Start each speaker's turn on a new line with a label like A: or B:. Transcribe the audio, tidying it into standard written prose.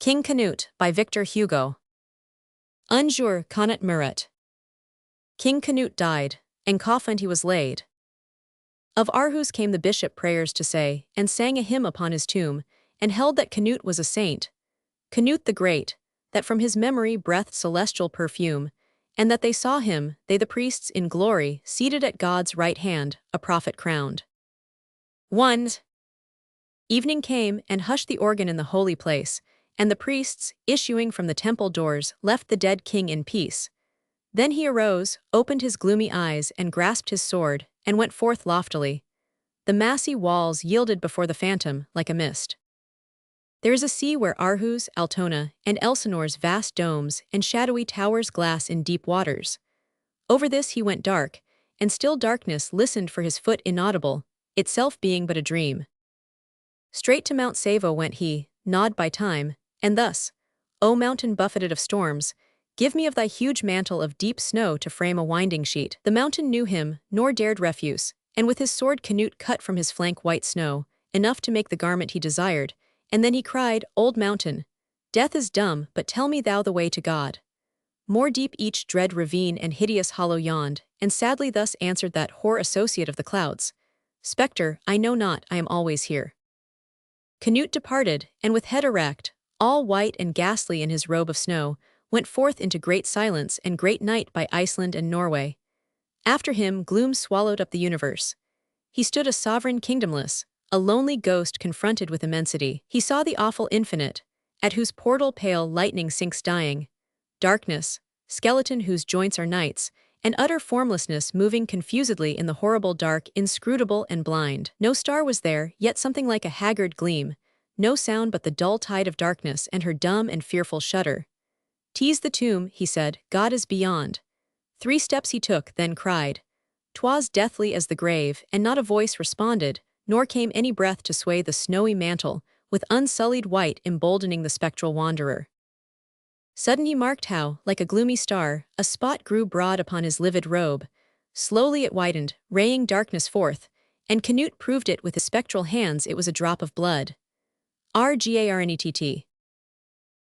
A: King Canute by Victor Hugo. Un jour, Canute mourit. King Canute died, and coffined he was laid. Of Aarhus came the bishop prayers to say, and sang a hymn upon his tomb, and held that Canute was a saint, Canute the Great, that from his memory breathed celestial perfume, and that they saw him, they the priests, in glory, seated at God's right hand, a prophet crowned. 1. Evening came, and hushed the organ in the holy place, and the priests, issuing from the temple doors, left the dead king in peace. Then he arose, opened his gloomy eyes, and grasped his sword, and went forth loftily. The massy walls yielded before the phantom, like a mist. There is a sea where Aarhus, Altona, and Elsinore's vast domes and shadowy towers glass in deep waters. Over this he went dark, and still darkness listened for his foot inaudible, itself being but a dream. Straight to Mount Savo went he, gnawed by time, and thus, O mountain buffeted of storms, give me of thy huge mantle of deep snow to frame a winding sheet. The mountain knew him, nor dared refuse, and with his sword Canute cut from his flank white snow, enough to make the garment he desired, and then he cried, Old mountain, death is dumb, but tell me thou the way to God. More deep each dread ravine and hideous hollow yawned, and sadly thus answered that hoar associate of the clouds, Spectre, I know not, I am always here. Canute departed, and with head erect, all white and ghastly in his robe of snow, went forth into great silence and great night by Iceland and Norway. After him gloom swallowed up the universe. He stood a sovereign kingdomless, a lonely ghost confronted with immensity. He saw the awful infinite, at whose portal pale lightning sinks dying, darkness, skeleton whose joints are nights, and utter formlessness moving confusedly in the horrible dark, inscrutable and blind. No star was there, yet something like a haggard gleam, no sound but the dull tide of darkness and her dumb and fearful shudder. "'Tis the tomb," he said, "God is beyond." 3 steps he took, then cried. 'Twas deathly as the grave, and not a voice responded, nor came any breath to sway the snowy mantle, with unsullied white emboldening the spectral wanderer. Sudden he marked how, like a gloomy star, a spot grew broad upon his livid robe. Slowly it widened, raying darkness forth, and Canute proved it with his spectral hands it was a drop of blood. Rgarnett.